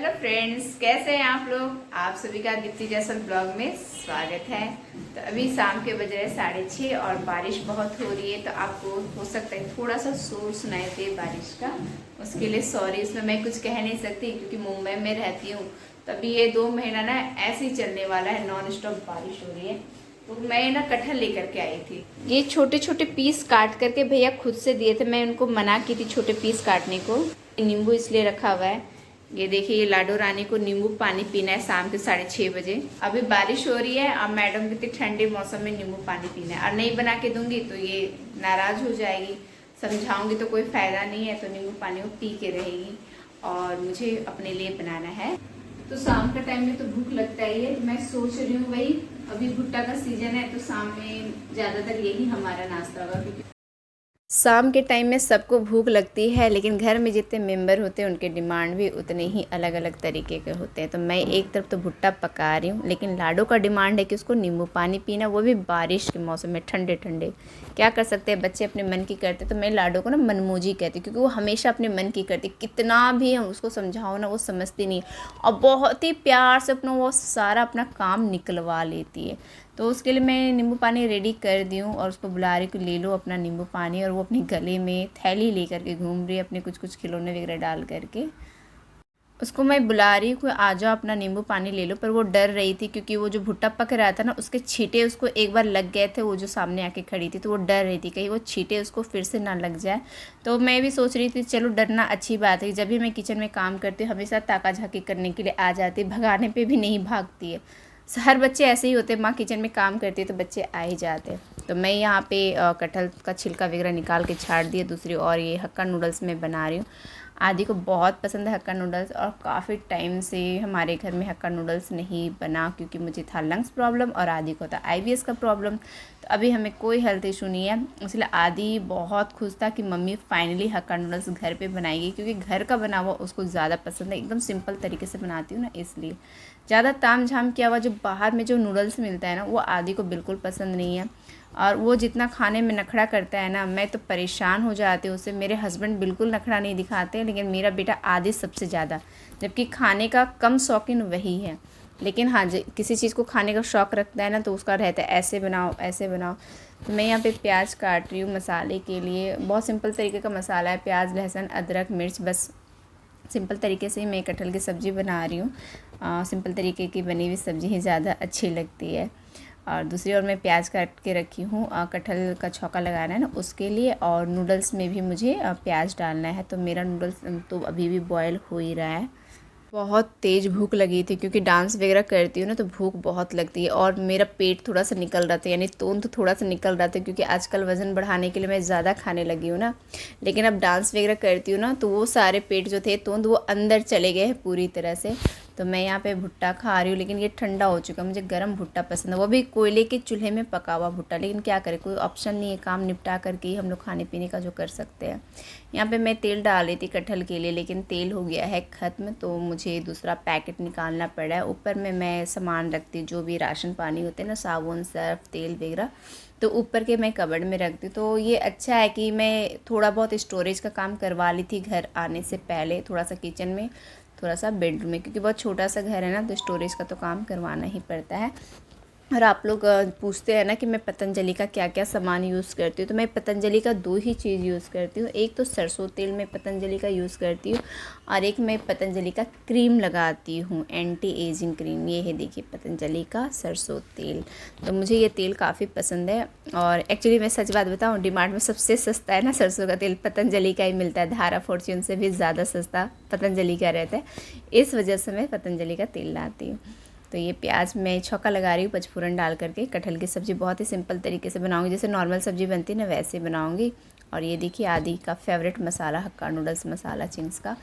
Hello friends, कैसे हैं आप लोग। आप सभी का दीप्ति जैसल ब्लॉग में स्वागत है। तो अभी शाम के बज रहे 6:30 और बारिश बहुत हो रही है। तो आपको हो सकता है थोड़ा सा शोर सुनाई दे बारिश का, उसके लिए सॉरी। इसमें मैं कुछ कह नहीं सकती क्योंकि मुंबई में रहती हूँ। तभी ये 2 महीना ना ऐसे ही चलने वाला है, नॉन स्टॉप बारिश हो रही है। तो मैं ना कटहल लेकर के आई थी। ये छोटे छोटे पीस काट करके भैया खुद से दिए थे। मैं उनको मना की थी छोटे पीस काटने को। नींबू इसलिए रखा हुआ है। ये देखिए, ये लाडो रानी को नींबू पानी पीना है शाम के 6:30 बजे। अभी बारिश हो रही है और मैडम कितनी ठंडे मौसम में नींबू पानी पीना है, और नहीं बना के दूंगी तो ये नाराज हो जाएगी। समझाऊंगी तो कोई फायदा नहीं है, तो नींबू पानी वो पी के रहेगी। और मुझे अपने लिए बनाना है। तो शाम का टाइम में तो भूख लगता ही है। मैं सोच रही हूँ भाई, अभी भुट्टा का सीजन है तो शाम में ज़्यादातर यही हमारा नाश्ता होगा। क्योंकि शाम के टाइम में सबको भूख लगती है, लेकिन घर में जितने मेंबर होते हैं उनके डिमांड भी उतने ही अलग अलग तरीके के होते हैं। तो मैं एक तरफ तो भुट्टा पका रही हूँ, लेकिन लाडो का डिमांड है कि उसको नींबू पानी पीना, वो भी बारिश के मौसम में ठंडे ठंडे। क्या कर सकते हैं, बच्चे अपने मन की करते। तो मैं लाडो को ना मनमोजी कहती हूँ, क्योंकि वो हमेशा अपने मन की करती। कितना भी हम उसको समझाओ ना, वो समझती नहीं। और बहुत ही प्यार से अपना वो सारा अपना काम निकलवा लेती है। तो उसके लिए मैं नींबू पानी रेडी कर दी हूँ और उसको बुला रही कि ले लो अपना नींबू पानी। और वो अपने गले में थैली लेकर के घूम रही है, अपने कुछ कुछ खिलौने वगैरह डाल करके। उसको मैं बुला रही हूँ कि आ जाओ अपना नींबू पानी ले लो। पर वो डर रही थी, क्योंकि वो जो भुट्टा पक रहा था ना, उसके छींटे उसको एक बार लग गए थे। वो जो सामने आके खड़ी थी, तो वो डर रही थी कहीं वो छींटे उसको फिर से ना लग जाए। तो मैं भी सोच रही थी चलो, डरना अच्छी बात है। जब भी मैं किचन में काम करती हूँ हमेशा ताका झाकी करने के लिए आ जाती, भगाने पर भी नहीं भागती है। हर बच्चे ऐसे ही होते हैं, माँ किचन में काम करती है तो बच्चे आ ही जाते हैं। तो मैं यहाँ पे कटहल का छिलका वगैरह निकाल के छाड़ दिए दूसरी। और ये हक्का नूडल्स मैं बना रही हूँ। आदि को बहुत पसंद है हक्का नूडल्स, और काफ़ी टाइम से हमारे घर में हक्का नूडल्स नहीं बना, क्योंकि मुझे था लंग्स प्रॉब्लम और आदि को था IBS का प्रॉब्लम। तो अभी हमें कोई हेल्थ इशू नहीं है, इसलिए आदि बहुत खुश था कि मम्मी फाइनली हक्का नूडल्स घर पे बनाएगी। क्योंकि घर का बना हुआ उसको ज़्यादा पसंद है, एकदम सिंपल तरीके से बनाती हूँ ना, इसलिए। ज़्यादा ताम झाम किया हुआ जो बाहर में जो नूडल्स मिलता है ना, वो आदि को बिल्कुल पसंद नहीं है। और वो जितना खाने में नखरा करता है ना, मैं तो परेशान हो जाती हूँ उससे। मेरे हस्बैंड बिल्कुल नखरा नहीं दिखाते, लेकिन मेरा बेटा आदि सबसे ज़्यादा, जबकि खाने का कम शौकीन वही है। लेकिन हाँ, किसी चीज़ को खाने का शौक़ रखता है ना, तो उसका रहता है ऐसे बनाओ ऐसे बनाओ। तो मैं यहाँ पे प्याज काट रही हूँ मसाले के लिए। बहुत सिंपल तरीके का मसाला है, प्याज लहसुन अदरक मिर्च, बस सिंपल तरीके से ही मैं कटहल की सब्ज़ी बना रही हूँ। सिंपल तरीके की बनी हुई सब्ज़ी ही ज़्यादा अच्छी लगती है। और दूसरी ओर मैं प्याज काट के रखी हूँ कटहल का छौंका लगाना है ना, उसके लिए। और नूडल्स में भी मुझे प्याज डालना है। तो मेरा नूडल्स तो अभी भी बॉयल हो ही रहा है। बहुत तेज़ भूख लगी थी, क्योंकि डांस वगैरह करती हूँ ना, तो भूख बहुत लगती है। और मेरा पेट थोड़ा सा निकल रहा था, यानी तोंद थोड़ा सा निकल रहा था, क्योंकि आजकल वज़न बढ़ाने के लिए मैं ज़्यादा खाने लगी हूँ ना। लेकिन अब डांस वगैरह करती हूँ ना, तो वो सारे पेट जो थे तोंद, वो अंदर चले गए हैं पूरी तरह से। तो मैं यहाँ पे भुट्टा खा रही हूँ, लेकिन ये ठंडा हो चुका। मुझे गरम भुट्टा पसंद है, वो भी कोयले के चूल्हे में पका हुआ भुट्टा। लेकिन क्या करें, कोई ऑप्शन नहीं है, काम निपटा करके ही हम लोग खाने पीने का जो कर सकते हैं। यहाँ पे मैं तेल डाल रही थी कटहल के लिए, लेकिन तेल हो गया है ख़त्म, तो मुझे दूसरा पैकेट निकालना पड़ा है। ऊपर में मैं सामान रखती हूँ, जो भी राशन पानी होते हैं ना, साबुन सर्फ तेल वगैरह, तो ऊपर के मैं कबर्ड में रखती हूँ। तो ये अच्छा है कि मैं थोड़ा बहुत स्टोरेज का काम करवा ली थी घर आने से पहले, थोड़ा सा किचन में, थोड़ा सा बेडरूम में, क्योंकि बहुत छोटा सा घर है ना, तो स्टोरेज का तो काम करवाना ही पड़ता है। और आप लोग पूछते हैं ना कि मैं पतंजलि का क्या क्या सामान यूज़ करती हूँ। तो मैं पतंजलि का 2 ही चीज़ यूज़ करती हूँ। एक तो सरसों तेल मैं पतंजलि का यूज़ करती हूँ, और एक मैं पतंजलि का क्रीम लगाती हूँ, एंटी एजिंग क्रीम। ये है देखिए, पतंजलि का सरसों तेल। तो मुझे ये तेल काफ़ी पसंद है। और एक्चुअली मैं सच बात बताऊँ, डिमार्ट में सबसे सस्ता है ना सरसों का तेल, पतंजलि का ही मिलता है। धारा फॉर्च्यून से भी ज़्यादा सस्ता पतंजलि का रहता है। इस वजह से मैं पतंजलि का तेल लाती हूँ। तो ये प्याज मैं छौंका लगा रही हूँ पचफोरन डाल करके। कटहल की सब्ज़ी बहुत ही सिंपल तरीके से बनाऊंगी, जैसे नॉर्मल सब्ज़ी बनती है ना, वैसे बनाऊंगी। और ये देखिए, आदि का फेवरेट मसाला हक्का नूडल्स मसाला चिंग्स का।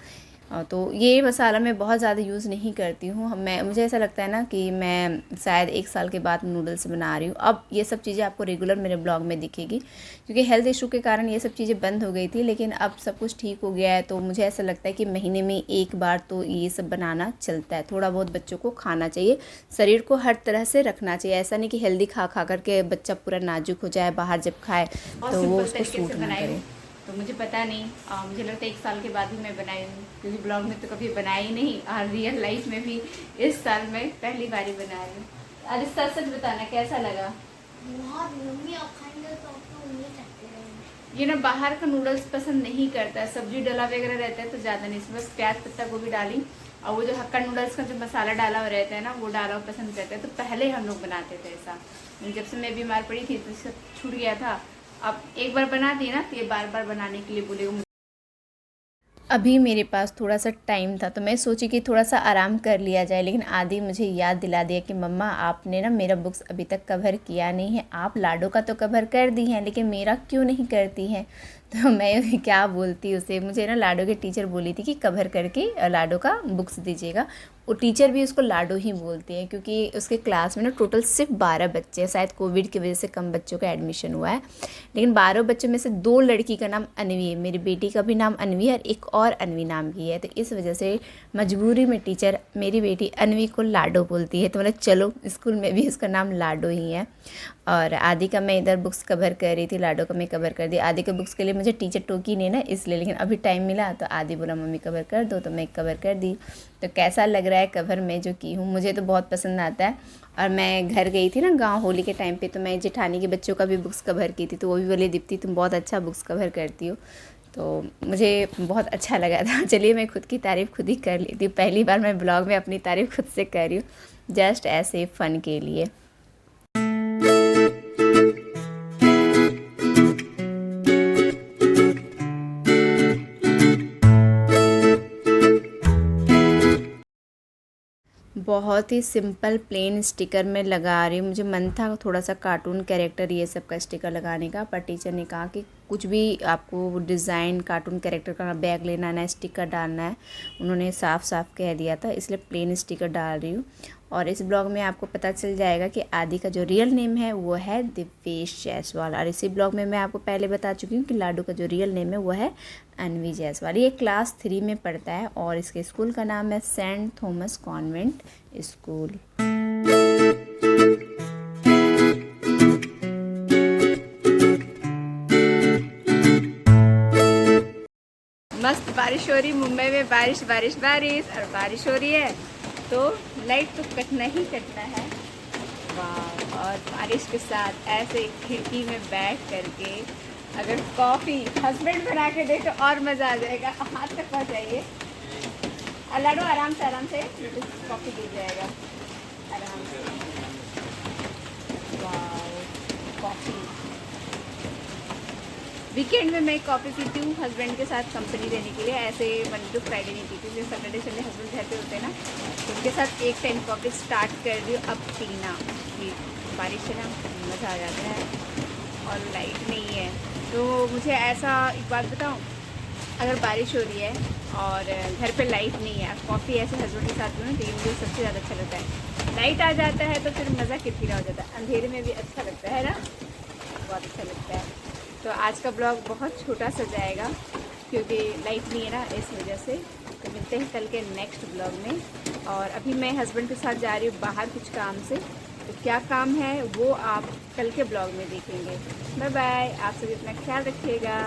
तो ये मसाला मैं बहुत ज़्यादा यूज़ नहीं करती हूँ। मुझे ऐसा लगता है ना कि मैं शायद 1 साल के बाद नूडल्स बना रही हूँ। अब ये सब चीज़ें आपको रेगुलर मेरे ब्लॉग में दिखेगी, क्योंकि हेल्थ इशू के कारण ये सब चीज़ें बंद हो गई थी। लेकिन अब सब कुछ ठीक हो गया है, तो मुझे ऐसा लगता है कि महीने में 1 बार तो ये सब बनाना चलता है। थोड़ा बहुत बच्चों को खाना चाहिए, शरीर को हर तरह से रखना चाहिए। ऐसा नहीं कि हेल्दी खा खा करके बच्चा पूरा नाजुक हो जाए, बाहर जब खाए तो वो उसको सूट ना करे। तो मुझे पता नहीं, मुझे लगता है 1 साल के बाद ही मैं बनाई हूँ, क्योंकि ब्लॉग में तो कभी बनाई ही नहीं, और रियल लाइफ में भी इस साल में पहली बार बना रही हूँ। अरे सच सच बताना कैसा लगा? बहुत यम्मी और खाएंगे तो आपको उंगली चटते रहेंगे। ये ना बाहर का नूडल्स पसंद नहीं करता है, सब्जी डला वगैरह रहता है तो ज़्यादा नहीं, इसमें बस प्याज पत्ता गोभी डाली, और वो जो हक्का नूडल्स का जो मसाला डाला हुआ रहता है ना, वो डाला हुआ पसंद करते हैं। तो पहले हम लोग बनाते थे ऐसा, जब से मैं बीमार पड़ी थी तो सब छूट गया था। अब एक बार बना दिए ना तो ये बार बार बनाने के लिए बोलेगा। अभी मेरे पास थोड़ा सा टाइम था तो मैं सोची कि थोड़ा सा आराम कर लिया जाए, लेकिन आदि मुझे याद दिला दिया कि मम्मा आपने ना मेरा बुक्स अभी तक कवर किया नहीं है, आप लाडो का तो कवर कर दी हैं लेकिन मेरा क्यों नहीं करती हैं। तो मैं क्या बोलती उसे, मुझे ना लाडो के टीचर बोली थी कि कवर करके लाडो का बुक्स दीजिएगा। वो टीचर भी उसको लाडो ही बोलती है, क्योंकि उसके क्लास में ना टोटल सिर्फ 12 बच्चे हैं, शायद कोविड की वजह से कम बच्चों का एडमिशन हुआ है, लेकिन 12 बच्चों में से 2 लड़की का नाम अनवी है, मेरी बेटी का भी नाम अनवी है और एक और अनवी नाम की है। तो इस वजह से मजबूरी में टीचर मेरी बेटी अनवी को लाडो बोलती है, तो मतलब चलो स्कूल में भी उसका नाम लाडो ही है। और आदि का मैं इधर बुक्स कवर कर रही थी, लाडो का मैं कवर कर दी। आदि के बुक्स के लिए मुझे टीचर टोकी नहीं ना इसलिए, लेकिन अभी टाइम मिला तो आदि बोला मम्मी कवर कर दो, तो मैं कवर कर दी। तो कैसा लग रहा है कवर मैं जो की हूँ, मुझे तो बहुत पसंद आता है। और मैं घर गई थी ना गांव होली के टाइम पे, तो मैं जेठानी के बच्चों का भी बुक्स कवर की थी, तो वो भी बोले दीप्ति तुम बहुत अच्छा बुक्स कवर करती हो, तो मुझे बहुत अच्छा लगा था। चलिए मैं खुद की तारीफ़ खुद ही कर लेती हूँ, पहली बार मैं ब्लॉग में अपनी तारीफ़ खुद से कर रही हूँ, जस्ट ऐसे फ़न के लिए। बहुत ही सिंपल प्लेन स्टिकर में लगा रही हूँ, मुझे मन था थोड़ा सा कार्टून कैरेक्टर ये सब का स्टिकर लगाने का, पर टीचर ने कहा कि कुछ भी आपको डिज़ाइन कार्टून कैरेक्टर का बैग लेना है, स्टिकर डालना है, उन्होंने साफ साफ कह दिया था, इसलिए प्लेन स्टिकर डाल रही हूँ। और इस ब्लॉग में आपको पता चल जाएगा कि आदि का जो रियल नेम है वो है दिव्येश जायसवाल, और इसी ब्लॉग में मैं आपको पहले बता चुकी हूँ कि लाडू का जो रियल नेम है वो है अनवी जायसवाल। ये क्लास 3 में पढ़ता है और इसके स्कूल का नाम है सेंट थॉमस कॉन्वेंट स्कूल। मस्त बारिश हो रही, मुंबई में बारिश बारिश बारिश और बारिश हो रही है, तो लाइट तो कटना ही कटना है। वाह, और बारिश के साथ ऐसे खिड़की में बैठ करके अगर कॉफ़ी हस्बैंड बना के दे तो और मज़ा आ जाएगा। हाथ तक पहुँच जाइए, लाडो आराम से कॉफ़ी गिर जाएगा आराम से। वाह, कॉफ़ी वीकेंड में मैं कॉफ़ी पीती हूँ हस्बैंड के साथ कंपनी देने के लिए, ऐसे मंडे टू फ्राइडे नहीं पीती हूँ, जैसे सैटरडे संडे हस्बैंड घर पे होते हैं ना, तो उनके साथ एक टाइम कॉफ़ी स्टार्ट कर दी अब पीना। कि बारिश है ना, मज़ा आ जाता है और लाइट नहीं है। तो मुझे ऐसा एक बात बताऊँ, अगर बारिश हो रही है और घर पे लाइट नहीं है, कॉफ़ी ऐसे हस्बैंड के साथ में, तो ये मुझे सबसे ज़्यादा अच्छा लगता है। लाइट आ जाता है तो फिर मज़ा किरकिरा हो जाता है, अंधेरे में भी अच्छा लगता है ना, बहुत अच्छा लगता है। तो आज का ब्लॉग बहुत छोटा सा जाएगा क्योंकि लाइट नहीं है ना, इस वजह से। तो मिलते हैं कल के नेक्स्ट ब्लॉग में। और अभी मैं हस्बैंड के साथ जा रही हूँ बाहर कुछ काम से, तो क्या काम है वो आप कल के ब्लॉग में देखेंगे। बाय बाय, आप सभी अपना ख्याल रखिएगा।